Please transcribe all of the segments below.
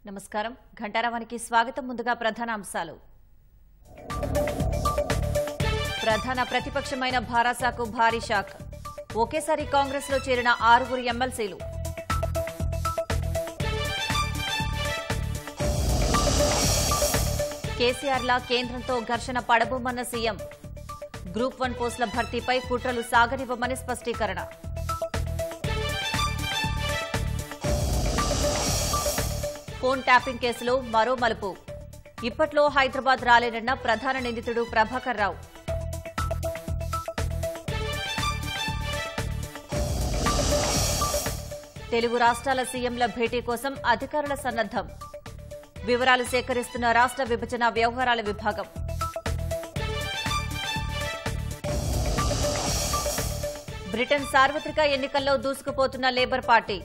నమస్కారం ఘంటారావానికి స్వాగతం. ముందుగా ప్రధాన అంశాలు. ప్రధాన ప్రతిపక్షమైన భారాసాకు భారీ షాక్. ఒకేసారి కాంగ్రెస్ లో చేరిన 6 ఎమ్మెల్సీలు. కేసీఆర్లా కేంద్రంతో ఘర్షణ పడబోమన్న సీఎం. గ్రూప్ 1 పోస్టుల భర్తీపై కుట్రలు సాగనివ్వమని స్పష్టీకరణ. ఫోన్ ట్యాపింగ్ కేసులో మరో మలుపు. ఇప్పట్లో హైదరాబాద్ రాలేనన్న ప్రధాన నిందితుడు ప్రభాకర్ రావు. తెలుగు రాష్ట్రాల సీఎంల భేటీ కోసం అధికారుల సన్నద్దం. వివరాలు సేకరిస్తున్న రాష్ట్ర విభజన వ్యవహారాల విభాగం. బ్రిటన్ సార్వత్రిక ఎన్నికల్లో దూసుకుపోతున్న లేబర్ పార్టీ.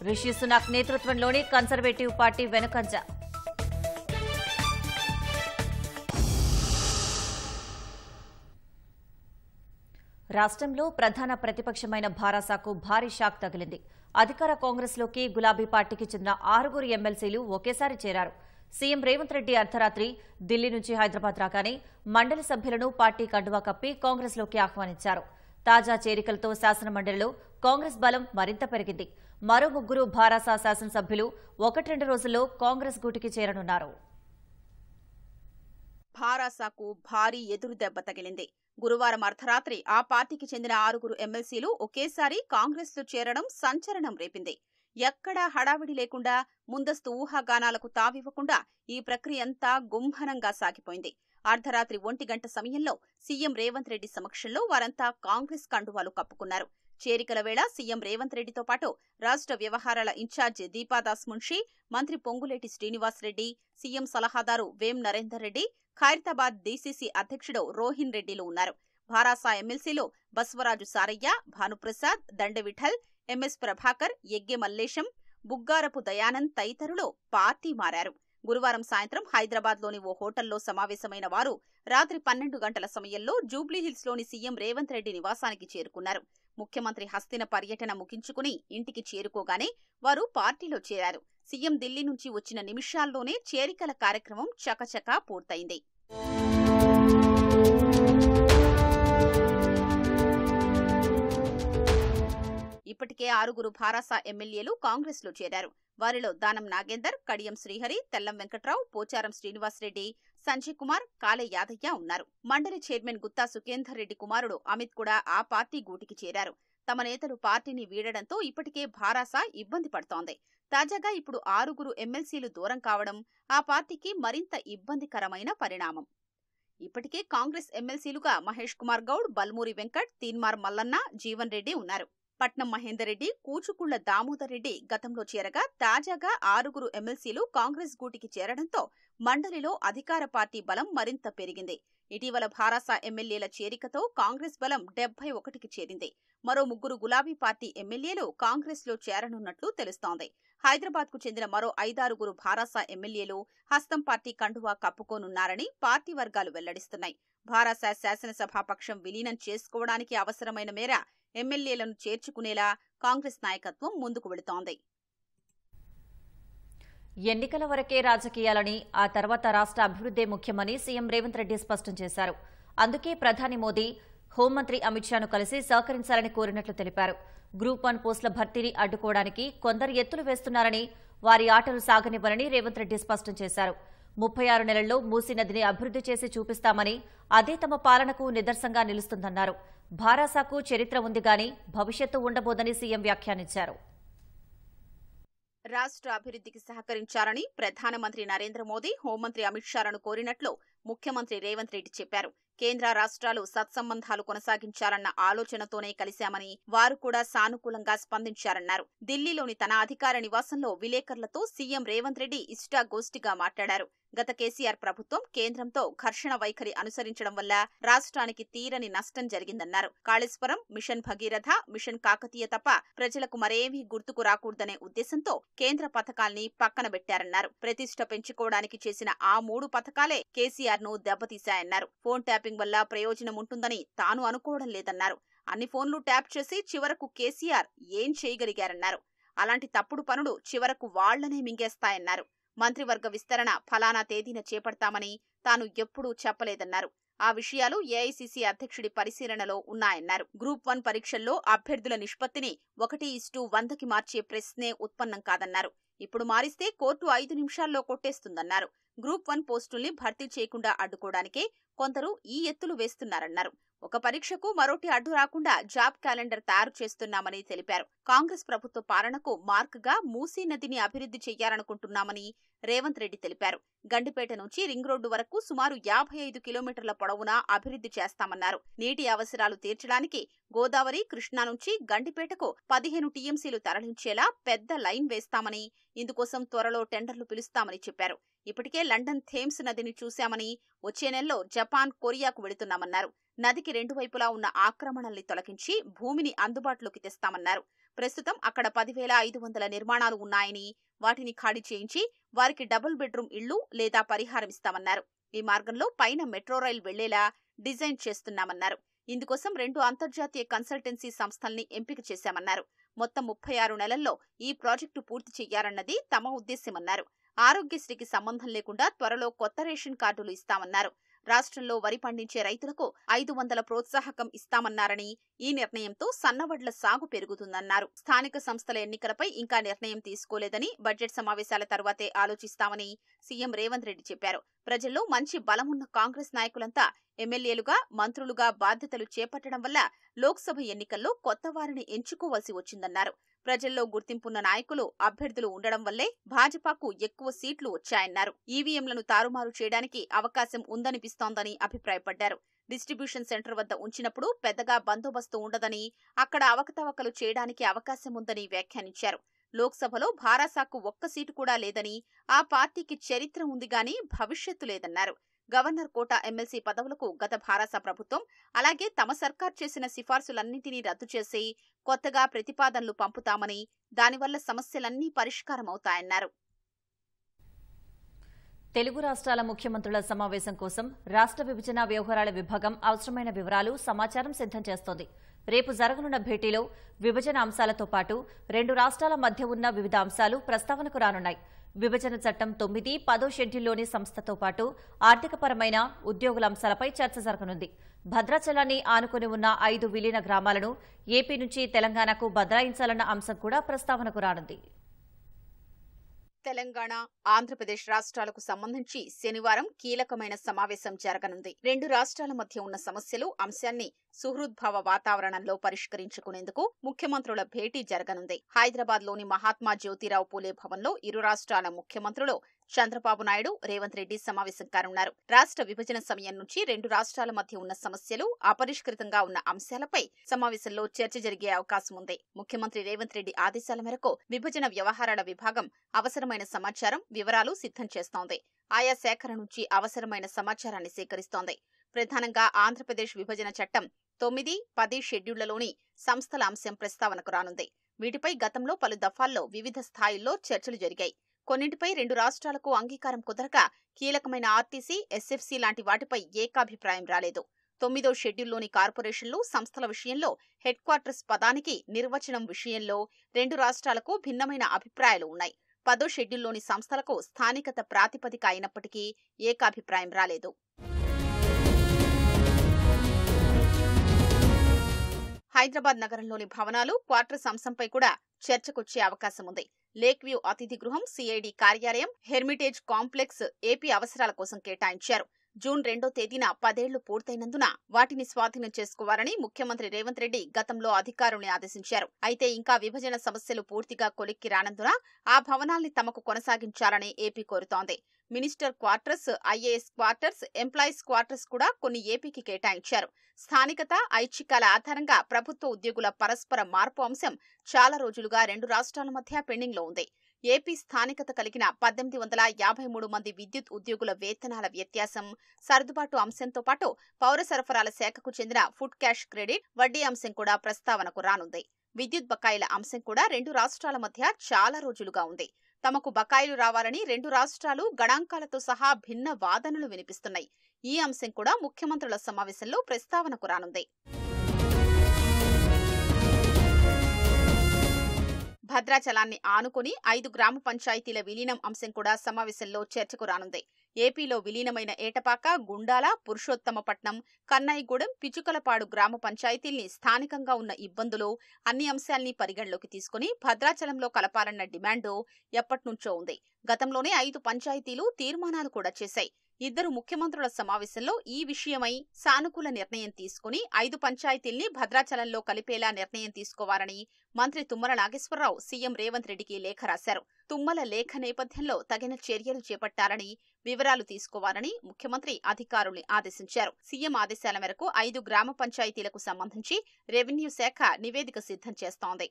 రిషి సునాక్ నేతృత్వంలోని కన్సర్వేటివ్ పార్టీ వెనుకంజ. రాష్ట్రంలో ప్రధాన ప్రతిపక్షమైన భారాసాకు భారీ షాక్ తగిలింది. అధికార కాంగ్రెస్లోకి గులాబీ పార్టీకి చెందిన 6 ఎమ్మెల్సీలు ఒకేసారి చేరారు. సీఎం రేవంత్ రెడ్డి అర్ధరాత్రి ఢిల్లీ నుంచి హైదరాబాద్ రాగానే మండలి సభ్యులను పార్టీ కండువా కప్పి కాంగ్రెస్లోకి ఆహ్వానించారు. తాజా చేరికలతో శాసనమండలిలో కాంగ్రెస్ బలం మరింత పెరిగింది. మరో 3 భారాసా శాసనసభ్యులు 1-2 రోజుల్లో కాంగ్రెస్ గూటికి చేరనున్నారు. భారాసాకు భారీ ఎదురు దెబ్బ తగిలింది. గురువారం అర్ధరాత్రి ఆ పార్టీకి చెందిన 6 ఎమ్మెల్సీలు ఒకేసారి కాంగ్రెస్లో చేరడం సంచలనం రేపింది. ఎక్కడా హడావిడి లేకుండా, ముందస్తు ఊహాగానాలకు తావివ్వకుండా ఈ ప్రక్రియంతా గుంభనంగా సాగిపోయింది. అర్ధరాత్రి 1 గంట సమయంలో సీఎం రేవంత్ రెడ్డి సమక్షంలో వారంతా కాంగ్రెస్ కండువాలు కప్పుకున్నారు. చేరికల వేళ సీఎం రేవంత్ రెడ్డితో పాటు రాష్ట్ర వ్యవహారాల ఇన్ఛార్జ్ దీపాదాస్ మున్షి, మంత్రి పొంగులేటి శ్రీనివాసరెడ్డి, సీఎం సలహాదారు వేం నరేందర్ రెడ్డి, ఖైరతాబాద్ డీసీసీ అధ్యక్షుడు రోహిన్ రెడ్డిలు ఉన్నారు. భారాసా ఎమ్మెల్సీలు బస్వరాజు సారయ్య, భానుప్రసాద్, దండవిఠల్, ఎంఎస్ ప్రభాకర్, యెగ్గె మల్లేశం, బుగ్గారపు దయానంద్ తదితరులు పార్టీ మారారు. గురువారం సాయంత్రం హైదరాబాద్లోని ఓ హోటల్లో సమావేశమైన వారు రాత్రి 12 గంటల సమయంలో జూబ్లీహిల్స్లోని సీఎం రేవంత్ రెడ్డి నివాసానికి చేరుకున్నారు. ముఖ్యమంత్రి హస్తిన పర్యటన ముగించుకుని ఇంటికి చేరుకోగానే వారు పార్టీలో చేరారు. సీఎం ఢిల్లీ నుంచి వచ్చిన నిమిషాల్లోనే చేరికల కార్యక్రమం చకచకా పూర్తయింది. ఇప్పటికే 6 భారాసా ఎమ్మెల్యేలు కాంగ్రెస్లో చేరారు. వారిలో దానం నాగేందర్, కడియం శ్రీహరి, తెల్లం వెంకట్రావు, పోచారం శ్రీనివాసరెడ్డి, సంజయ్ కుమార్, కాలే యాదయ్య ఉన్నారు. మండలి చైర్మన్ గుత్తా సుఖేందర్ రెడ్డి కుమారుడు అమిత్ కూడా ఆ పార్టీ గూటికి చేరారు. తమ నేతలు పార్టీని వీడడంతో ఇప్పటికే భారాసా ఇబ్బంది పడుతోంది. తాజాగా ఇప్పుడు 6 ఎమ్మెల్సీలు దూరం కావడం ఆ పార్టీకి మరింత ఇబ్బందికరమైన పరిణామం. ఇప్పటికే కాంగ్రెస్ ఎమ్మెల్సీలుగా మహేష్ కుమార్ గౌడ్, బల్మూరి వెంకట్, తీన్మార్ మల్లన్న, జీవన్ రెడ్డి ఉన్నారు. పట్నం మహేందర్ రెడ్డి, కూచుకుళ్ల దామోదర్ రెడ్డి గతంలో చేరగా తాజాగా 6 ఎమ్మెల్సీలు కాంగ్రెస్ గూటికి చేరడంతో మండలిలో అధికార పార్టీ బలం మరింత పెరిగింది. ఇటీవల భారాసా ఎమ్మెల్యేల చేరికతో కాంగ్రెస్ బలం 71కి చేరింది. మరో 3 గులాబీ పార్టీ ఎమ్మెల్యేలు కాంగ్రెస్లో చేరనున్నట్లు తెలుస్తోంది. హైదరాబాద్కు చెందిన మరో 5-6 భారాసా ఎమ్మెల్యేలు హస్తం పార్టీ కండువా కప్పుకోనున్నారని పార్టీ వర్గాలు వెల్లడిస్తున్నాయి. భారాసా శాసనసభాపక్షం విలీనం చేసుకోవడానికి అవసరమైన మేర ఎమ్మెల్యేలను చేర్చుకునేలా కాంగ్రెస్ నాయకత్వం ముందుకు వెళుతోంది. ఎన్నికల వరకే రాజకీయాలని, ఆ తర్వాత రాష్ట్ర అభివృద్ధే ముఖ్యమని సీఎం రేవంత్ రెడ్డి స్పష్టం చేశారు. అందుకే ప్రధాని మోదీ హోంమంత్రి అమిత్ షాను కలిసి సహకరించాలని కోరినట్లు తెలిపారు. గ్రూప్ 1 పోస్టుల భర్తీని అడ్డుకోవడానికి కొందరు ఎత్తులు వేస్తున్నారని, వారి ఆటలు సాగనివ్వరని రేవంత్ రెడ్డి స్పష్టం చేశారు. 36 నెలల్లో మూసీ నదిని అభివృద్ధి చేసి చూపిస్తామని, అదే తమ పాలనకు నిదర్శంగా నిలుస్తుందన్నారు. భారాసాకు చరిత్ర ఉంది గాని భవిష్యత్తు ఉండబోదని సీఎం వ్యాఖ్యానించారు. రాష్ట్ర అభివృద్ధికి సహకరించాలని ప్రధానమంత్రి నరేంద్ర మోదీ, హోంమంత్రి అమిత్ షాలను కోరినట్లు ముఖ్యమంత్రి రేవంత్ రెడ్డి చెప్పారు. కేంద్ర రాష్ట్రాలు సత్సంబంధాలు కొనసాగించాలన్న ఆలోచనతోనే కలిశామని, వారు కూడా సానుకూలంగా స్పందించారన్నారు. ఢిల్లీలోని తన అధికార నివాసంలో విలేకరులతో సీఎం రేవంత్ రెడ్డి ఇష్టాగోష్ఠిగా మాట్లాడారు. గత కేసీఆర్ ప్రభుత్వం కేంద్రంతో ఘర్షణ వైఖరి అనుసరించడం వల్ల రాష్ట్రానికి తీరని నష్టం జరిగిందన్నారు. కాళేశ్వరం, మిషన్ భగీరథ, మిషన్ కాకతీయ తప్ప ప్రజలకు మరేమీ గుర్తుకు రాకూడదనే ఉద్దేశంతో కేంద్ర పథకాల్ని పక్కన పెట్టారన్నారు. ప్రతిష్ఠ పెంచుకోవడానికి చేసిన ఆ 3 పథకాలే కేసీఆర్ ను దెబ్బతీశాయన్నారు. ఫోన్ ట్యాపింగ్ వల్ల ప్రయోజనం ఉంటుందని తాను అనుకోవడం లేదన్నారు. అన్ని ఫోన్లు ట్యాప్ చేసి చివరకు కేసీఆర్ ఏం చేయగలిగారన్నారు. అలాంటి తప్పుడు పనులు చివరకు వాళ్లనే మింగేస్తాయన్నారు. మంత్రివర్గ విస్తరణ ఫలానా తేదీన చేపడతామని తాను ఎప్పుడూ చెప్పలేదన్నారు. ఆ విషయాలు ఏఐసీసీ అధ్యక్షుడి పరిశీలనలో ఉన్నాయన్నారు. గ్రూప్ 1 పరీక్షల్లో అభ్యర్థుల నిష్పత్తిని 1:100కి మార్చే ప్రశ్నే ఉత్పన్నం కాదన్నారు. ఇప్పుడు మారిస్తే కోర్టు 5 నిమిషాల్లో కొట్టేస్తుందన్నారు. గ్రూప్ 1 పోస్టుల్ని భర్తీ చేయకుండా అడ్డుకోవడానికే కొందరు ఈ ఎత్తులు వేస్తున్నారన్నారు. ఒక పరీక్షకు మరోటి అడ్డు రాకుండా జాబ్ క్యాలెండర్ తయారు చేస్తున్నామని తెలిపారు. కాంగ్రెస్ ప్రభుత్వ పాలనకు మార్క్గా మూసీ నదిని అభివృద్ధి చేయాలనుకుంటున్నామని రేవంత్ రెడ్డి తెలిపారు. గండిపేట నుంచి రింగ్ రోడ్డు వరకు సుమారు 55 కిలోమీటర్ల పొడవునా అభివృద్ధి చేస్తామన్నారు. నీటి అవసరాలు తీర్చడానికి గోదావరి, కృష్ణా నుంచి గండిపేటకు 15 టీఎంసీలు తరలించేలా పెద్ద లైన్ వేస్తామని, ఇందుకోసం త్వరలో టెండర్లు పిలుస్తామని చెప్పారు. ఇప్పటికే లండన్ థేమ్స్ నదిని చూశామని, వచ్చే నెలలో జపాన్, కొరియాకు వెళుతున్నామన్నారు. నదికి 2 వైపులా ఉన్న ఆక్రమణల్ని తొలగించి భూమిని అందుబాటులోకి తెస్తామన్నారు. ప్రస్తుతం అక్కడ 10,500 నిర్మాణాలు ఉన్నాయని, వాటిని ఖాళీ చేయించి వారికి డబుల్ బెడ్రూమ్ ఇళ్లు లేదా పరిహారమిస్తామన్నారు. ఈ మార్గంలో పైన మెట్రో రైల్ వెళ్లేలా డిజైన్ చేస్తున్నామన్నారు. ఇందుకోసం 2 అంతర్జాతీయ కన్సల్టెన్సీ సంస్థల్ని ఎంపిక చేశామన్నారు. మొత్తం 36 నెలల్లో ఈ ప్రాజెక్టు పూర్తి చేయాలన్నది తమ ఉద్దేశ్యమన్నారు. ఆరోగ్యశ్రీకి సంబంధం లేకుండా త్వరలో కొత్త రేషన్ కార్డులు ఇస్తామన్నారు. రాష్ట్రంలో వరి పండించే రైతులకు 500 ప్రోత్సాహకం ఇస్తామన్నారని, ఈ నిర్ణయంతో సన్నవడ్ల సాగు పెరుగుతుందన్నారు. స్థానిక సంస్థల ఎన్నికలపై ఇంకా నిర్ణయం తీసుకోలేదని, బడ్జెట్ సమావేశాల తర్వాతే ఆలోచిస్తామని సీఎం రేవంత్ రెడ్డి చెప్పారు. ప్రజల్లో మంచి బలమున్న కాంగ్రెస్ నాయకులంతా ఎమ్మెల్యేలుగా, మంత్రులుగా బాధ్యతలు చేపట్టడం వల్ల లోక్సభ ఎన్నికల్లో కొత్త వారిని ఎంచుకోవాల్సి వచ్చిందన్నారు. ప్రజల్లో గుర్తింపున్న నాయకులు, అభ్యర్థులు ఉండడం వల్లే భాజపాకు ఎక్కువ సీట్లు వచ్చాయన్నారు. ఈవీఎంలను తారుమారు చేయడానికి అవకాశం ఉందనిపిస్తోందని అభిప్రాయపడ్డారు. డిస్ట్రిబ్యూషన్ సెంటర్ వద్ద ఉంచినప్పుడు పెద్దగా బందోబస్తు ఉండదని, అక్కడ అవకతవకలు చేయడానికి అవకాశం ఉందని వ్యాఖ్యానించారు. లోక్సభలో భారాసాకు ఒక్క సీటు కూడా లేదని, ఆ పార్టీకి చరిత్ర ఉంది గాని భవిష్యత్తు లేదన్నారు. గవర్నర్ కోటా ఎమ్మెల్సీ పదవులకు గత భారాస ప్రభుత్వం, అలాగే తమ సర్కార్ చేసిన సిఫార్సులన్నింటినీ రద్దు చేసి కొత్తగా ప్రతిపాదనలు పంపుతామని, దానివల్ల సమస్యలన్నీ పరిష్కారమవుతాయన్నారు. తెలుగు రాష్ట్రాల ముఖ్యమంత్రుల సమావేశం కోసం రాష్ట్ర విభజన వ్యవహారాల విభాగం అవసరమైన వివరాలు, సమాచారం సిద్ధం చేస్తోంది. రేపు జరగనున్న భేటీలో విభజన అంశాలతో పాటు 2 రాష్ట్రాల మధ్య ఉన్న వివిధ అంశాలు ప్రస్తావనకు రానున్నాయి. విభజన చట్టం 9, 10 షెడ్యూల్లోని సంస్థతో పాటు ఆర్థికపరమైన, ఉద్యోగుల అంశాలపై చర్చ జరగనుంది. భద్రాచలాన్ని ఆనుకుని ఉన్న 5 విలీన గ్రామాలను ఏపీ నుంచి తెలంగాణకు బదలాయించాలన్న అంశం కూడా ప్రస్తావనకు రానుంది. తెలంగాణ, ఆంధ్రప్రదేశ్ రాష్ట్రాలకు సంబంధించి శనివారం కీలకమైన సమావేశం జరగనుంది. 2 రాష్ట్రాల మధ్య ఉన్న సమస్యలు, అంశాన్ని సుహృద్భావ వాతావరణంలో పరిష్కరించుకునేందుకు ముఖ్యమంత్రుల భేటీ జరగనుంది. హైదరాబాద్లోని మహాత్మా జ్యోతిరావు పూలే భవన్లో ఇరు రాష్ట్రాల ముఖ్యమంత్రులు చంద్రబాబు నాయుడు, రేవంత్ రెడ్డి సమావేశం కానున్నారు. రాష్ట్ర విభజన సమయం నుంచి 2 రాష్ట్రాల మధ్య ఉన్న సమస్యలు, అపరిష్కృతంగా ఉన్న అంశాలపై సమావేశంలో చర్చ జరిగే అవకాశం ఉంది. ముఖ్యమంత్రి రేవంత్ రెడ్డి ఆదేశాల మేరకు విభజన వ్యవహారాల విభాగం అవసరమైన సమాచారం, వివరాలు సిద్ధం చేస్తోంది. ఆయా శాఖల నుంచి అవసరమైన సమాచారాన్ని సేకరిస్తోంది. ప్రధానంగా ఆంధ్రప్రదేశ్ విభజన చట్టం 9, 10 షెడ్యూళ్లలోని సంస్థల అంశం ప్రస్తావనకు రానుంది. వీటిపై గతంలో పలు దఫాల్లో వివిధ స్థాయిల్లో చర్చలు జరిగాయి. కొన్నింటిపై 2 రాష్ట్రాలకు అంగీకారం కుదరక కీలకమైన ఆర్టీసీ, ఎస్ఎఫ్సీ లాంటి వాటిపై ఏకాభిప్రాయం రాలేదు. 9వ షెడ్యూల్లోని కార్పొరేషన్లు, సంస్థల విషయంలో హెడ్ క్వార్టర్స్ పదానికి నిర్వచనం విషయంలో 2 రాష్ట్రాలకు భిన్నమైన అభిప్రాయాలు ఉన్నాయి. 10వ షెడ్యూల్లోని సంస్థలకు స్థానికత ప్రాతిపదిక అయినప్పటికీ ఏకాభిప్రాయం రాలేదు. హైదరాబాద్ నగరంలోని భవనాలు, క్వార్టర్స్ అంశంపై కూడా చర్చకొచ్చే అవకాశం ఉంది. లేక్ వ్యూ అతిథి గృహం, సిఐడి కార్యాలయం, హెర్మిటేజ్ కాంప్లెక్స్ ఏపీ అవసరాల కోసం కేటాయించారు. జూన్ 2వ తేదీన 10 ఏళ్లు పూర్తయినందున వాటిని స్వాధీనం చేసుకోవాలని ముఖ్యమంత్రి రేవంత్ రెడ్డి గతంలో అధికారుల్ని ఆదేశించారు. అయితే ఇంకా విభజన సమస్యలు పూర్తిగా కొలిక్కి రానందున ఆ భవనాల్ని తమకు కొనసాగించాలని ఏపీ కోరుతోంది. Minister quarters, IAS quarters, employees quarters కూడా కొన్ని ఏపీకి కేటాయించారు. స్థానికత, ఐచ్ఛికాల ఆధారంగా ప్రభుత్వ ఉద్యోగుల పరస్పర మార్పు అంశం చాలా రోజులుగా 2 రాష్ట్రాల మధ్య పెండింగ్లో ఉంది. ఏపీ స్థానికత కలిగిన 1853 మంది విద్యుత్ ఉద్యోగుల వేతనాల వ్యత్యాసం, సర్దుబాటు అంశంతో పాటు పౌర సరఫరాల శాఖకు చెందిన ఫుడ్ క్యాష్ క్రెడిట్, వడ్డీ అంశం కూడా ప్రస్తావనకు రానుంది. విద్యుత్ బకాయిల అంశం కూడా 2 రాష్ట్రాల మధ్య చాలా రోజులుగా ఉంది. తమకు బకాయిలు రావాలని 2 రాష్ట్రాలు గణాంకాలతో సహా భిన్న వాదనలు వినిపిస్తున్నాయి. ఈ అంశం కూడా ముఖ్యమంత్రుల సమావేశంలో ప్రస్తావనకు రానుంది. భద్రాచలాన్ని ఆనుకుని 5 గ్రామ పంచాయతీల విలీనం అంశం కూడా సమావేశంలో చర్చకు రానుంది. ఏపీలో విలీనమైన ఏటపాక, గుండాల, పురుషోత్తమపట్నం, కన్నయ్యగూడెం, పిచుకలపాడు గ్రామ పంచాయతీల్ని స్థానికంగా ఉన్న ఇబ్బందులు, అన్ని అంశాల్ని పరిగణలోకి తీసుకుని భద్రాచలంలో కలపాలన్న డిమాండు ఎప్పటినుంచో ఉంది. గతంలోనే 5 పంచాయతీలు తీర్మానాలు కూడా చేశాయి. 2 ముఖ్యమంత్రుల సమావేశంలో ఈ విషయమై సానుకూల నిర్ణయం తీసుకుని 5 పంచాయతీల్ని భద్రాచలంలో కలిపేలా నిర్ణయం తీసుకోవాలని మంత్రి తుమ్మల నాగేశ్వరరావు సీఎం రేవంత్ రెడ్డికి లేఖ రాశారు. తుమ్మల లేఖ నేపథ్యంలో తగిన చర్యలు చేపట్టాలని, వివరాలు తీసుకోవాలని ముఖ్యమంత్రి అధికారుల్ని ఆదేశించారు. సీఎం ఆదేశాల మేరకు 5 గ్రామ పంచాయతీలకు సంబంధించి రెవెన్యూ శాఖ నివేదిక సిద్ధం చేస్తోంది.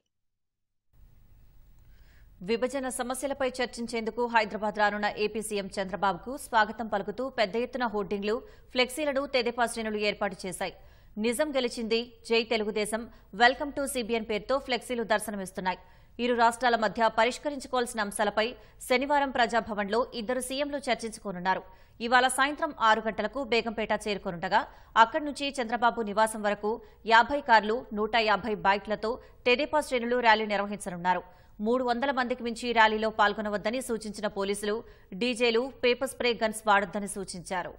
విభజన సమస్యలపై చర్చించేందుకు హైదరాబాద్ రానున్న ఏపీ సీఎం చంద్రబాబుకు స్వాగతం పలుకుతూ పెద్ద ఎత్తున హోర్డింగ్లు, ఫ్లెక్సీలను తెదేపా శ్రేణులు ఏర్పాటు చేశాయి. నిజం గెలిచింది, జై తెలుగుదేశం, వెల్కమ్ టు సీబీఎన్ పేరుతో ఫ్లెక్సీలు దర్శనమిస్తున్నాయి. ఇరు రాష్ట్రాల మధ్య పరిష్కరించుకోవాల్సిన అంశాలపై శనివారం ప్రజాభవన్లో 2 సీఎంలు చర్చించుకోనున్నారు. ఇవాళ సాయంత్రం 6 గంటలకు బేగంపేట చేరుకోనుండగా అక్కడి నుంచి చంద్రబాబు నివాసం వరకు 50 కార్లు, 150 బైక్లతో తెదేపా శ్రేణులు ర్యాలీ నిర్వహించనున్నారు. 300 మందికి మించి ర్యాలీలో పాల్గొనవద్దని సూచించిన పోలీసులు డీజేలు, పేపర్ స్ప్రే గన్స్ వాడొద్దని సూచించారు.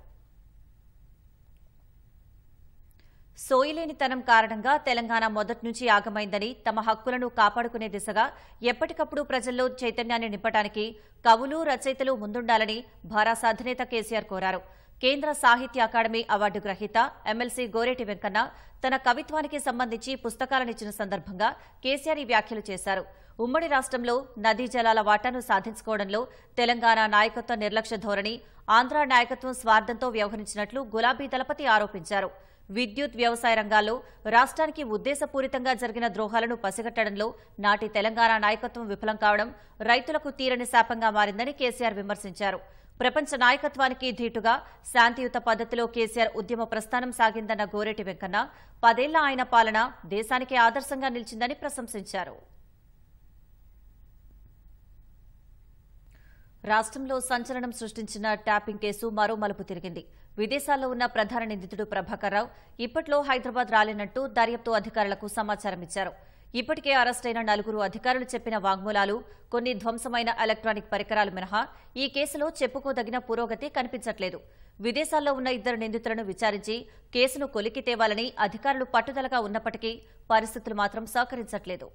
సోయిలేనితనం కారణంగా తెలంగాణ మొదటి నుంచి ఆగమైందని, తమ హక్కులను కాపాడుకునే దిశగా ఎప్పటికప్పుడు ప్రజల్లో చైతన్యాన్ని నింపడానికి కవులు, రచయితలు ముందుండాలని భారాస అధినేత కేసీఆర్ కోరారు. కేంద్ర సాహిత్య అకాడమీ అవార్డు గ్రహీత ఎమ్మెల్సీ గోరేటి వెంకన్న తన కవిత్వానికి సంబంధించి పుస్తకాలనిచ్చిన సందర్భంగా కేసీఆర్ ఈ వ్యాఖ్యలు చేశారు. ఉమ్మడి రాష్ట్రంలో నదీ జలాల వాటాను సాధించుకోవడంలో తెలంగాణ నాయకత్వం నిర్లక్ష్య ధోరణి, ఆంధ్ర నాయకత్వం స్వార్థంతో వ్యవహరించినట్లు గులాబీ దళపతి ఆరోపించారు. విద్యుత్, వ్యవసాయ రంగాల్లో రాష్ట్రానికి ఉద్దేశపూరితంగా జరిగిన ద్రోహాలను పసిగట్టడంలో నాటి తెలంగాణ నాయకత్వం విఫలం కావడం రైతులకు తీరని శాపంగా మారిందని కేసీఆర్ విమర్శించారు. ప్రపంచ నాయకత్వానికి ధీటుగా శాంతియుత పద్ధతిలో కేసీఆర్ ఉద్యమ ప్రస్థానం సాగిందన్న గోరేటి వెంకన్న 10 ఏళ్ల ఆయన పాలన దేశానికి ఆదర్శంగా నిలిచిందని ప్రశంసించారు. రాష్ట్రంలో సంచలనం సృష్టించిన ట్యాపింగ్ కేసు మరో మలుపు తిరిగింది. విదేశాల్లో ఉన్న ప్రధాన నిందితుడు ప్రభాకర్ రావు ఇప్పట్లో హైదరాబాద్ రాలేనట్టు దర్యాప్తు అధికారులకు సమాచారం ఇచ్చారు. ఇప్పటికే అరెస్టైన 4 అధికారులు చెప్పిన వాంగ్మూలాలు, కొన్ని ధ్వంసమైన ఎలక్ట్రానిక్ పరికరాలు మినహా ఈ కేసులో చెప్పుకోదగిన పురోగతి కనిపించట్లేదు. విదేశాల్లో ఉన్న 2 నిందితులను విచారించి కేసును కొలికి తేవాలని అధికారులు పట్టుదలగా ఉన్నప్పటికీ పరిస్థితులు మాత్రం సహకరించట్లేదు.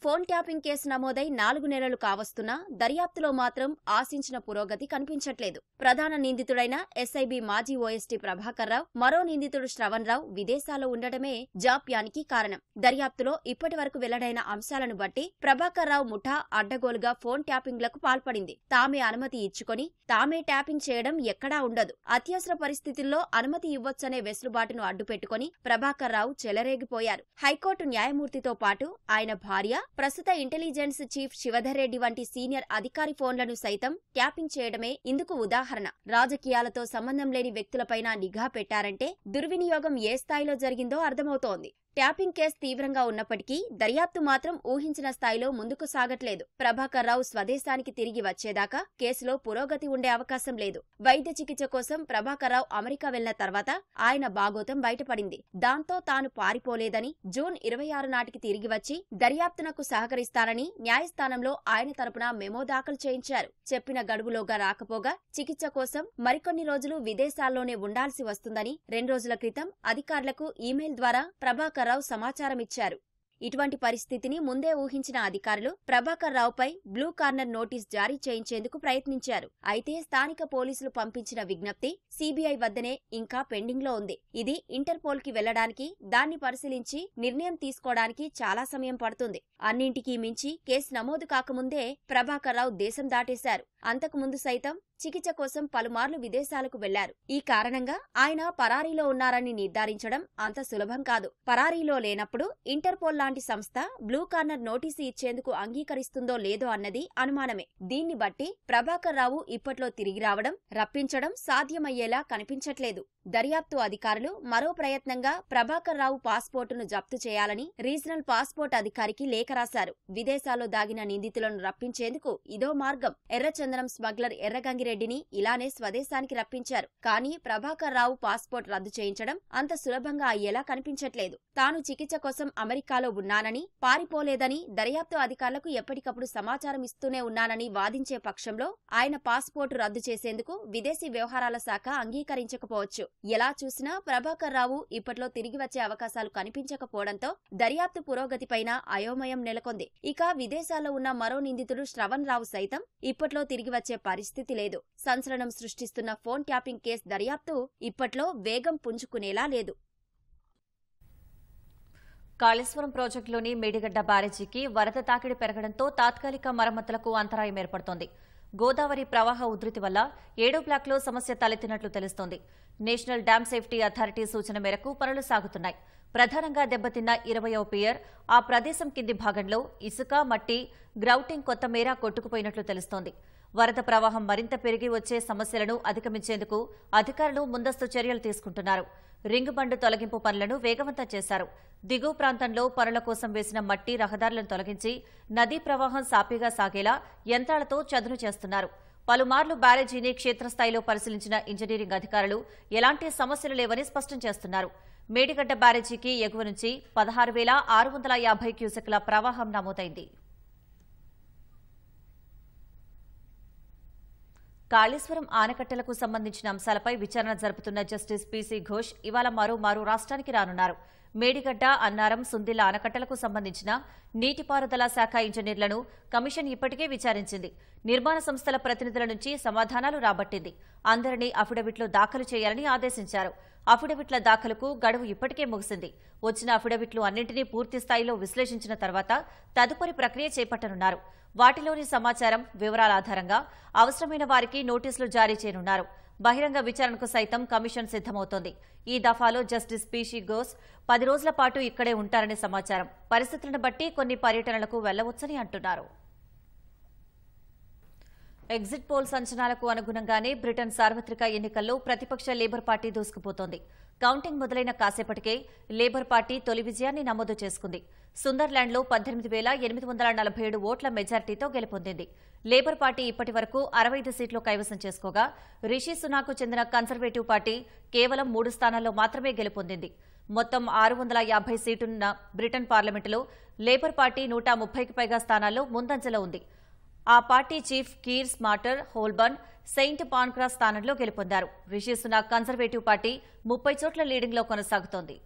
ఫోన్ ట్యాపింగ్ కేసు నమోదై 4 నెలలు కావస్తున్నా దర్యాప్తులో మాత్రం ఆశించిన పురోగతి కనిపించట్లేదు. ప్రధాన నిందితుడైన ఎస్ఐబి మాజీ ఓఎస్టీ ప్రభాకర్ రావు, మరో నిందితుడు శ్రవణ్ రావు విదేశాల్లో ఉండటమే జాప్యానికి కారణం. దర్యాప్తులో ఇప్పటి వరకు వెల్లడైన అంశాలను బట్టి ప్రభాకర్ రావు ముఠా అడ్డగోలుగా ఫోన్ ట్యాపింగ్లకు పాల్పడింది. తామే అనుమతి ఇచ్చుకొని తామే ట్యాపింగ్ చేయడం ఎక్కడా ఉండదు. అత్యవసర పరిస్థితుల్లో అనుమతి ఇవ్వొచ్చనే వెసులుబాటును అడ్డుపెట్టుకుని ప్రభాకర్ రావు చెలరేగిపోయారు. హైకోర్టు న్యాయమూర్తితో పాటు ఆయన భార్య, ప్రస్తుత ఇంటెలిజెన్స్ చీఫ్ శివధర్ రెడ్డి వంటి సీనియర్ అధికారి ఫోన్లను సైతం ట్యాపింగ్ చేయడమే ఇందుకు ఉదాహరణ. రాజకీయాలతో సంబంధం లేని వ్యక్తులపైన నిఘా పెట్టారంటే దుర్వినియోగం ఏ స్థాయిలో జరిగిందో అర్థమవుతోంది. ట్యాపింగ్ కేసు తీవ్రంగా ఉన్నప్పటికీ దర్యాప్తు మాత్రం ఊహించిన స్థాయిలో ముందుకు సాగట్లేదు. ప్రభాకర్ రావు స్వదేశానికి తిరిగి వచ్చేదాకా కేసులో పురోగతి ఉండే అవకాశం లేదు. వైద్య చికిత్స కోసం ప్రభాకర్ రావు అమెరికా వెళ్లిన తర్వాత ఆయన బాగోతం బయటపడింది. దాంతో తాను పారిపోలేదని, జూన్ 26 నాటికి తిరిగి వచ్చి దర్యాప్తునకు సహకరిస్తానని న్యాయస్థానంలో ఆయన తరపున మెమో దాఖలు చేయించారు. చెప్పిన గడువులోగా రాకపోగా చికిత్స కోసం మరికొన్ని రోజులు విదేశాల్లోనే ఉండాల్సి వస్తుందని 2 రోజుల క్రితం అధికారులకు ఈమెయిల్ ద్వారా ప్రభాకర్ రావు సమాచారమిచ్చారు. ఇటువంటి పరిస్థితిని ముందే ఊహించిన అధికారులు ప్రభాకర్ రావుపై బ్లూ కార్నర్ నోటీస్ జారీ చేయించేందుకు ప్రయత్నించారు. అయితే స్థానిక పోలీసులు పంపించిన విజ్ఞప్తి సీబీఐ వద్దనే ఇంకా పెండింగ్లో ఉంది. ఇది ఇంటర్పోల్ కి వెళ్లడానికి, దాన్ని పరిశీలించి నిర్ణయం తీసుకోవడానికి చాలా సమయం పడుతుంది. అన్నింటికీ మించి కేసు నమోదు కాకముందే ప్రభాకర్ రావు దేశం దాటేశారు. అంతకుముందు సైతం చికిత్స కోసం పలుమార్లు విదేశాలకు వెళ్లారు. ఈ కారణంగా ఆయన పరారీలో ఉన్నారని నిర్ధారించడం అంత సులభం కాదు. పరారీలో లేనప్పుడు ఇంటర్పోల్ లాంటి సంస్థ బ్లూ కార్నర్ నోటీసు ఇచ్చేందుకు అంగీకరిస్తుందో లేదో అన్నది అనుమానమే. దీన్ని బట్టి ప్రభాకర్ రావు ఇప్పట్లో తిరిగి రావడం, రప్పించడం సాధ్యమయ్యేలా కనిపించట్లేదు. దర్యాప్తు అధికారులు మరో ప్రయత్నంగా ప్రభాకర్ రావు పాస్పోర్టును జప్తు చేయాలని రీజనల్ పాస్పోర్ట్ అధికారికి లేఖ రాశారు. విదేశాల్లో దాగిన నిందితులను రప్పించేందుకు ఇదో మార్గం. ఎర్రచందనం స్మగ్లర్ ఎర్రగంగిరెడ్డిని ఇలానే స్వదేశానికి రప్పించారు. కానీ ప్రభాకర్ రావు పాస్పోర్ట్ రద్దు చేయించడం అంత సులభంగా అయ్యేలా కనిపించట్లేదు. తాను చికిత్స కోసం అమెరికాలో ఉన్నానని, పారిపోలేదని దర్యాప్తు అధికారులకు ఎప్పటికప్పుడు సమాచారం ఇస్తూనే ఉన్నానని వాదించే పక్షంలో ఆయన పాస్పోర్టు రద్దు చేసేందుకు విదేశీ వ్యవహారాల శాఖ అంగీకరించకపోవచ్చు. ఎలా చూసినా ప్రభాకర్ రావు ఇప్పట్లో తిరిగి వచ్చే అవకాశాలు కనిపించకపోవడంతో దర్యాప్తు పురోగతిపైన అయోమయం నెలకొంది. ఇక విదేశాల్లో ఉన్న మరో నిందితుడు శ్రవణ్ రావు సైతం ఇప్పట్లో తిరిగి వచ్చే పరిస్థితి లేదు. సంచలనం సృష్టిస్తున్న ఫోన్ ట్యాపింగ్ కేసు దర్యాప్తు ఇప్పట్లో వేగం పుంజుకునేలా లేదు. కాళేశ్వరం ప్రాజెక్టులోని మేడిగడ్డ బ్యారేజీకి వరద తాకిడి పెరగడంతో తాత్కాలిక మరమ్మతులకు అంతరాయం ఏర్పడుతోంది. గోదావరి ప్రవాహ ఉధృతి వల్ల 7 బ్లాక్లో సమస్య తలెత్తినట్లు తెలుస్తోంది. నేషనల్ డ్యామ్ సేఫ్టీ అథారిటీ సూచన మేరకు పనులు సాగుతున్నాయి. ప్రధానంగా దెబ్బతిన్న 20వ పియర్, ఆ ప్రదేశం కింది భాగంలో ఇసుక, మట్టి, గ్రౌటింగ్ కొత్తమేర కొట్టుకుపోయినట్లు తెలుస్తోంది. వరద ప్రవాహం మరింత పెరిగి వచ్చే సమస్యలను అధిగమించేందుకు అధికారులు ముందస్తు చర్యలు తీసుకుంటున్నారు. రింగ్ బండ్ తొలగింపు పనులను వేగవంతం చేశారు. దిగువ ప్రాంతంలో పనుల కోసం వేసిన మట్టి రహదారులను తొలగించి నదీ ప్రవాహం సాఫీగా సాగేలా యంత్రాలతో చదును చేస్తున్నారు. పలుమార్లు బ్యారేజీని క్షేత్రస్థాయిలో పరిశీలించిన ఇంజనీరింగ్ అధికారులు ఎలాంటి సమస్యలు లేవని స్పష్టం చేస్తున్నారు. మేడిగడ్డ బ్యారేజీకి ఎగువ నుంచి 16,650 క్యూసెక్ల ప్రవాహం నమోదైంది. కాళేశ్వరం ఆనకట్టలకు సంబంధించిన అంశాలపై విచారణ జరుపుతున్న జస్టిస్ పీసీ ఘోష్ ఇవాళ మరోమారు రాష్ట్రానికి రానున్నారు. మేడిగడ్డ, అన్నారం, సుందిళ్ల ఆనకట్టలకు సంబంధించిన నీటిపారుదల శాఖ ఇంజనీర్లను కమిషన్ ఇప్పటికే విచారించింది. నిర్మాణ సంస్థల ప్రతినిధుల నుంచి సమాధానాలు రాబట్టింది. అందరినీ అఫిడవిట్లు దాఖలు చేయాలని ఆదేశించారు. అఫిడవిట్ల దాఖలుకు గడువు ఇప్పటికే ముగిసింది. వచ్చిన అఫిడవిట్లు అన్నింటినీ పూర్తి స్థాయిలో విశ్లేషించిన తర్వాత తదుపరి ప్రక్రియ చేపట్టనున్నారు. వాటిలోని సమాచారం, వివరాల ఆధారంగా అవసరమైన వారికి నోటీసులు జారీ చేయనున్నారు. బహిరంగ విచారణకు సైతం కమిషన్ సిద్దమవుతోంది. ఈ దఫాలో జస్టిస్ పీసీ ఘోష్ 10 రోజుల పాటు ఇక్కడే ఉంటారనే సమాచారం. పరిస్థితులను బట్టి కొన్ని పర్యటనలకు వెళ్లవచ్చని అంటున్నారు. ఎగ్జిట్ పోల్స్ అంచనాలకు అనుగుణంగానే బ్రిటన్ సార్వత్రిక ఎన్నికల్లో ప్రతిపక్ష లేబర్ పార్టీ దూసుకుపోతోంది. కౌంటింగ్ మొదలైన కాసేపటికే లేబర్ పార్టీ తొలి విజయాన్ని నమోదు చేసుకుంది. సుందర్లాండ్లో 18,847 ఓట్ల మెజార్టీతో గెలుపొందింది. లేబర్ పార్టీ ఇప్పటి వరకు 65 సీట్లు కైవసం చేసుకోగా రిషి సునాక్కు చెందిన కన్సర్వేటివ్ పార్టీ కేవలం 3 స్థానాల్లో మాత్రమే గెలుపొందింది. మొత్తం 650 సీటున్న బ్రిటన్ పార్లమెంటులో లేబర్ పార్టీ 130కి పైగా స్థానాల్లో ముందంజలో ఉంది. ఆ party chief Keir Starmer Holborn Saint Pancras స్థానంలో గెలుపొందారు. రిషి సునాక్ కన్సర్వేటివ్ పార్టీ 30 చోట్ల లీడింగ్లో కొనసాగుతోంది.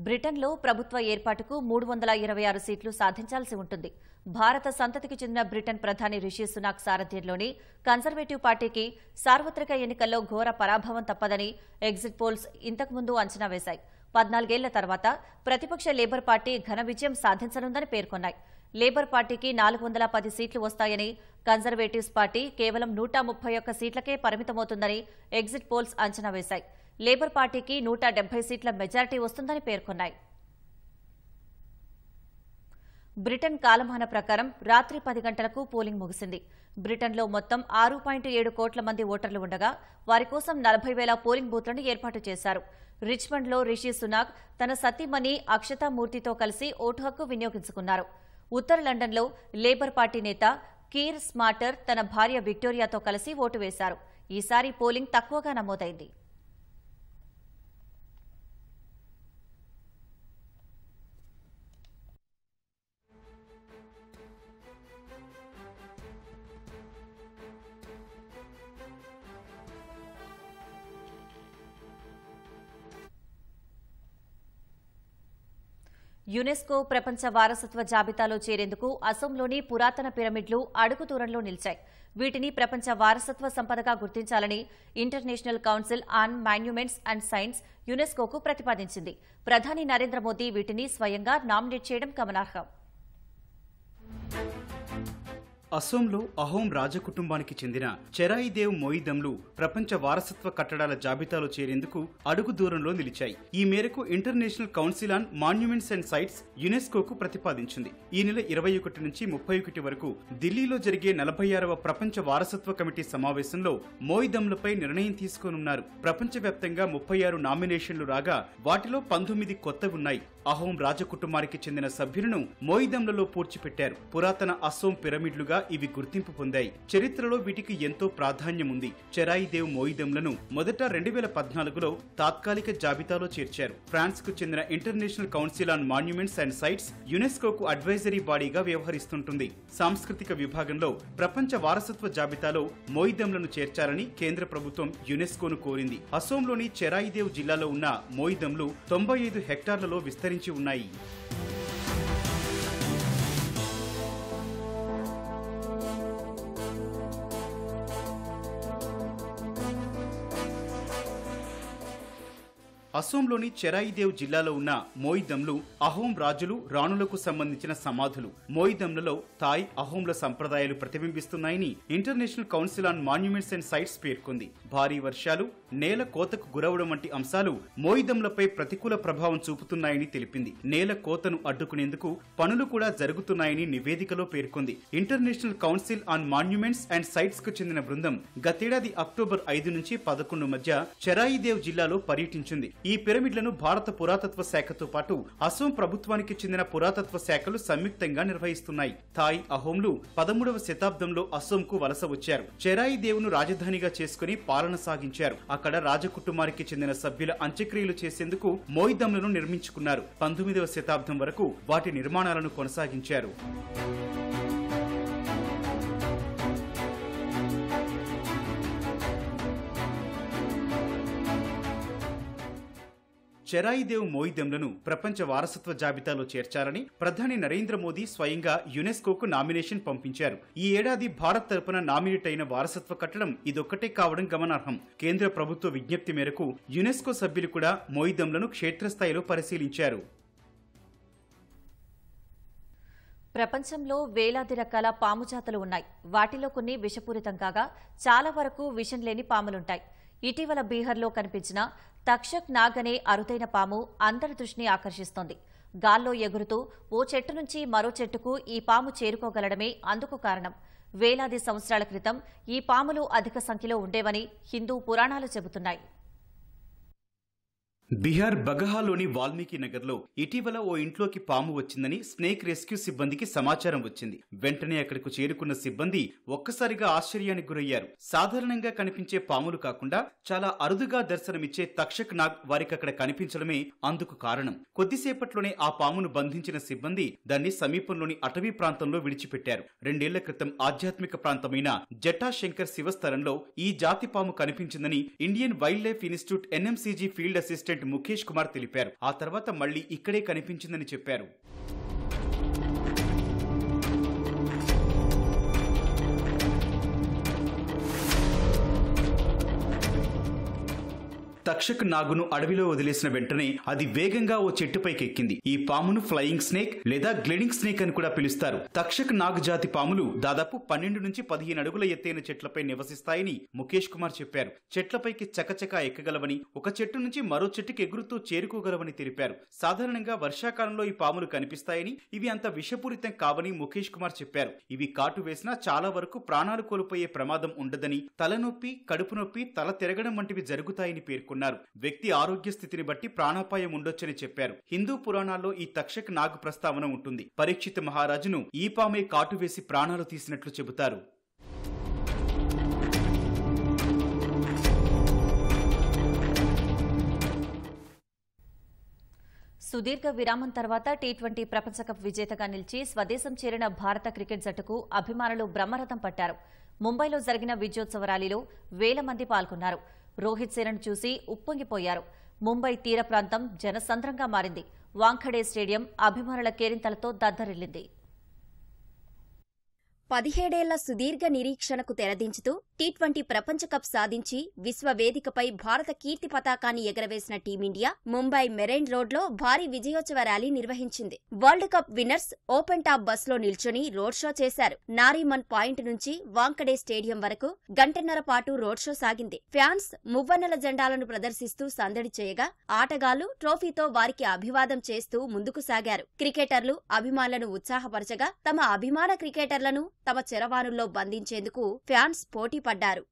బ్రిటన్లో ప్రభుత్వ ఏర్పాటుకు 326 సీట్లు సాధించాల్సి ఉంటుంది. భారత సంతతికి చెందిన బ్రిటన్ ప్రధాని రిషి సునాక్ సారథ్యంలోని కన్సర్వేటివ్ పార్టీకి సార్వత్రిక ఎన్నికల్లో ఘోర పరాభవం తప్పదని ఎగ్జిట్ పోల్స్ ఇంతకుముందు అంచనా వేశాయి. 14 ఏళ్ల తర్వాత ప్రతిపక్ష లేబర్ పార్టీ ఘన విజయం సాధించనుందని పేర్కొన్నాయి. లేబర్ పార్టీకి 410 సీట్లు వస్తాయని, కన్జర్వేటివ్స్ పార్టీ కేవలం 131 సీట్లకే పరిమితమవుతుందని ఎగ్జిట్ పోల్స్ అంచనా వేశాయి. లేబర్ పార్టీకి 170 సీట్ల మెజారిటీ వస్తుందని పేర్కొన్నాయి. బ్రిటన్ కాలమాన ప్రకారం రాత్రి 10 గంటలకు పోలింగ్ ముగిసింది. బ్రిటన్లో మొత్తం 6.7 కోట్ల మంది ఓటర్లు ఉండగా వారి కోసం 40,000 పోలింగ్ బూత్లను ఏర్పాటు చేశారు. రిచ్మండ్లో రిషి సునాక్ తన సతీమణి అక్షతా మూర్తితో కలిసి ఓటు హక్కు వినియోగించుకున్నారు. ఉత్తర లండన్లో లేబర్ పార్టీ నేత కీర్ స్మార్టర్ తన భార్య విక్టోరియాతో కలిసి ఓటు వేశారు. ఈసారి పోలింగ్ తక్కువగా నమోదైంది. యునెస్కో ప్రపంచ వారసత్వ జాబితాలో చేరేందుకు అసోంలోని పురాతన పిరమిడ్లు అడుగు దూరంలో నిలిచాయి. వీటిని ప్రపంచ వారసత్వ సంపదగా గుర్తించాలని International Council on Monuments and Sites యునెస్కోకు ప్రతిపాదించింది. ప్రధాని నరేంద్ర మోదీ వీటిని స్వయంగా నామినేట్ చేయడం గమనార్హం. అసోంలో అహోం రాజకుటుంబానికి చెందిన చెరాయిదేవ్ మోయిదమ్లు ప్రపంచ వారసత్వ కట్టడాల జాబితాలో చేరేందుకు అడుగు దూరంలో నిలిచాయి. ఈ మేరకు International Council on Monuments and Sites యునెస్కోకు ప్రతిపాదించింది. ఈ నెల 21 నుంచి 31 వరకు ఢిల్లీలో జరిగే 46వ ప్రపంచ వారసత్వ కమిటీ సమావేశంలో మోయిదమ్లపై నిర్ణయం తీసుకోనున్నారు. ప్రపంచవ్యాప్తంగా 36 నామినేషన్లు రాగా వాటిలో 19 కొత్తవున్నాయి. అహోం రాజకుటుంబానికి చెందిన సభ్యులను మోయిదమ్లలో పూడ్చిపెట్టారు. పురాతన అసోం పిరమిడ్లుగా ఇవి గుర్తింపు పొందాయి. చరిత్రలో వీటికి ఎంతో ప్రాధాన్యం ఉంది. చెరాయిదేవ్ మోయిదమ్లను మొదట 2014లో తాత్కాలిక జాబితాలో చేర్చారు. ఫ్రాన్స్ కు చెందిన International Council on Monuments and Sites యునెస్కోకు అడ్వైజరీ బాడీగా వ్యవహరిస్తుంటుంది. సాంస్కృతిక విభాగంలో ప్రపంచ వారసత్వ జాబితాలో మోయిదమ్లను చేర్చాలని కేంద్ర ప్రభుత్వం యునెస్కోను కోరింది. అసోంలోని చెరాయిదేవ్ జిల్లాలో ఉన్న మోయిదమ్లు 95 హెక్టార్లలో విస్తరించి ఉన్నాయి. అసోంలోని చెరాయిదేవ్ జిల్లాలో ఉన్న మోయిదమ్లు అహోం రాజులు రాణులకు సంబంధించిన సమాధులు. మోయిదమ్లలో థాయ్ అహోంల సంప్రదాయాలు ప్రతిబింబిస్తున్నాయని International Council on Monuments and Sites పేర్కొంది. భారీ వర్షాలు, నేల కోతకు గురవడం వంటి అంశాలు మోయిదమ్లపై ప్రతికూల ప్రభావం చూపుతున్నాయని తెలిపింది. నేల కోతను అడ్డుకునేందుకు పనులు కూడా జరుగుతున్నాయని నివేదికలో పేర్కొంది. International Council on Monuments and Sites కు చెందిన బృందం గతేడాది అక్టోబర్ 5 నుంచి 11 మధ్య చెరాయిదేవ్ జిల్లాలో పర్యటించింది. ఈ పిరమిడ్లను భారత పురాతత్వ శాఖతో పాటు అసోం ప్రభుత్వానికి చెందిన పురాతత్వ శాఖలు సంయుక్తంగా నిర్వహిస్తున్నాయి. థాయ్ అహోంలు 13వ శతాబ్దంలో అసోంకు వలస వచ్చారు. చెరాయిదేవ్ను రాజధానిగా చేసుకుని పాలన సాగించారు. అక్కడ రాజకుటుంబానికి చెందిన సభ్యుల అంత్యక్రియలు చేసేందుకు మోయిదమ్లను నిర్మించుకున్నారు. 19వ శతాబ్దం వరకు వాటి నిర్మాణాలను కొనసాగించారు. చెరాయిదేవ్ మోయిదమ్లను ప్రపంచ వారసత్వ జాబితాలో చేర్చాలని ప్రధాని నరేంద్ర మోదీ స్వయంగా యునెస్కోకు నామినేషన్ పంపించారు. ఈ ఏడాది భారత్ తరపున నామినేట్ అయిన వారసత్వ కట్టడం ఇదొక్కటే కావడం గమనార్హం. కేంద్ర ప్రభుత్వ విజ్ఞప్తి మేరకు యునెస్కో సభ్యులు కూడా మోయిదమ్లను క్షేత్రస్థాయిలో పరిశీలించారు. ప్రపంచంలో వేలాది రకాల పాము జాతులు ఉన్నాయి. వాటిలో కొన్ని విషపూరితం కాగా చాలా వరకు విషం లేని పాములుంటాయి. ఇటీవల బీహార్లో కనిపించిన తక్షక్ నాగ్ అనే అరుదైన పాము అందరి దృష్టిని ఆకర్షిస్తోంది. గాల్లో ఎగురుతూ ఓ చెట్టు నుంచి మరో చెట్టుకు ఈ పాము చేరుకోగలడమే అందుకు కారణం. వేలాది సంవత్సరాల క్రితం ఈ పాములు అధిక సంఖ్యలో ఉండేవని హిందూ పురాణాలు చెబుతున్నాయి. బీహార్ బగహాలోని వాల్మీకి నగర్లో ఇటీవల ఓ ఇంట్లోకి పాము వచ్చిందని స్నేక్ రెస్క్యూ సిబ్బందికి సమాచారం వచ్చింది. వెంటనే అక్కడకు చేరుకున్న సిబ్బంది ఒక్కసారిగా ఆశ్చర్యానికి గురయ్యారు. సాధారణంగా కనిపించే పాములు కాకుండా చాలా అరుదుగా దర్శనమిచ్చే తక్షక్ నాగ్ వారికి అక్కడ కనిపించడమే అందుకు కారణం. కొద్దిసేపట్లోనే ఆ పామును బంధించిన సిబ్బంది దాన్ని సమీపంలోని అటవీ ప్రాంతంలో విడిచిపెట్టారు. 2 ఏళ్ల క్రితం ఆధ్యాత్మిక ప్రాంతమైన జటాశంకర్ శివస్థలంలో ఈ జాతి పాము కనిపించిందని Indian wildlife institute NMCG field assistant Mukesh Kumar తెలిపారు. ఆ తర్వాత మళ్లీ ఇక్కడే కనిపించిందని చెప్పారు. తక్షక్ నాగును అడవిలో వదిలేసిన వెంటనే అది వేగంగా ఓ చెట్టుపైకి ఎక్కింది. ఈ పామును ఫ్లయింగ్ స్నేక్ లేదా గ్లిడింగ్ స్నేక్ అని కూడా పిలుస్తారు. తక్షక్ నాగ్ జాతి పాములు దాదాపు 12 నుంచి 15 అడుగుల ఎత్తైన చెట్లపై నివసిస్తాయని ముఖేష్ కుమార్ చెప్పారు. చెట్లపైకి చకచకా ఎక్కగలవని, ఒక చెట్టు నుంచి మరో చెట్టుకి ఎగురుతూ చేరుకోగలవని తెలిపారు. సాధారణంగా వర్షాకాలంలో ఈ పాములు కనిపిస్తాయని, ఇవి అంత విషపూరితం కావని ముఖేష్ కుమార్ చెప్పారు. ఇవి కాటు వేసినా చాలా వరకు ప్రాణాలు కోల్పోయే ప్రమాదం ఉండదని, తలనొప్పి, కడుపు నొప్పి, తల తిరగడం వంటివి జరుగుతాయని పేర్కొన్నారు. వ్యక్తి ఆరోగ్య స్థితిని బట్టి ప్రాణాపాయం ఉండొచ్చని చెప్పారు. హిందూ పురాణాల్లో ఈ తక్షక్ నాగ్ ప్రస్తావన ఉంటుంది. పరీక్షిత్ మహారాజును ఈ పామే కాటు వేసి ప్రాణాలు తీసినట్లు చెబుతారు. సుదీర్ఘ విరామం తర్వాత టీ20 ప్రపంచ కప్ విజేతగా నిలిచి స్వదేశం చేరిన భారత క్రికెట్ జట్టుకు అభిమానులు బ్రహ్మరథం పట్టారు. ముంబైలో జరిగిన విజయోత్సవ ర్యాలీలో వేల మంది పాల్గొన్నారు. రోహిత్ సేనను చూసి ఉప్పొంగిపోయారు. ముంబై తీర ప్రాంతం జనసంద్రంగా మారింది. వాంఖడే స్టేడియం అభిమానుల కేరింతలతో దద్దరిల్లింది. 17 సుదీర్ఘ నిరీక్షణకు తెరదించుతూ టీ20 ప్రపంచ కప్ సాధించి విశ్వవేదికపై భారత కీర్తి పతాకాన్ని ఎగరవేసిన టీమిండియా ముంబై మెరైన్ రోడ్లో భారీ విజయోత్సవ ర్యాలీ నిర్వహించింది. World cup winners open top బస్లో నిల్చొని రోడ్ షో చేశారు. నారీమన్ పాయింట్ నుంచి వాంకడే స్టేడియం వరకు గంటన్నర పాటు రోడ్ షో సాగింది. ఫ్యాన్స్ మువ్వన్నెల జెండాలను ప్రదర్శిస్తూ సందడి చేయగా ఆటగాళ్లు ట్రోఫీతో వారికి అభివాదం చేస్తూ ముందుకు సాగారు. క్రికెటర్లు అభిమానులను ఉత్సాహపరచగా తమ అభిమాన క్రికెటర్లను తమ చెరవానుల్లో బంధించేందుకు ఫ్యాన్స్ పోటీ పడ్డారు.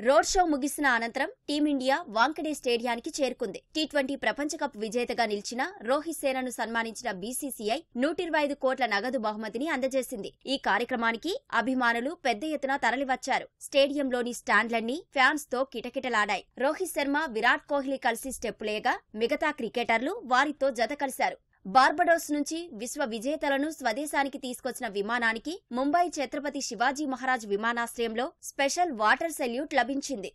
రోడ్ షో ముగిసిన అనంతరం టీమిండియా వాంకడే స్టేడియానికి చేరుకుంది. టీ20 ప్రపంచ కప్ విజేతగా నిలిచిన రోహిత్ సేనను సన్మానించిన బీసీసీఐ 125 కోట్ల నగదు బహుమతిని అందజేసింది. ఈ కార్యక్రమానికి అభిమానులు పెద్ద ఎత్తున తరలివచ్చారు. స్టేడియంలోని స్టాండ్లన్నీ ఫ్యాన్స్ తో కిటకిటలాడాయి. రోహిత్ శర్మ, విరాట్ కోహ్లీ కలిసి స్టెప్పులేయగా మిగతా క్రికెటర్లు వారితో జత కలిశారు. బార్బడోస్ నుంచి విశ్వ విజేతలను స్వదేశానికి తీసుకొచ్చిన విమానానికి ముంబై ఛత్రపతి శివాజీ మహారాజ్ విమానాశ్రయంలో స్పెషల్ వాటర్ సెల్యూట్ లభించింది.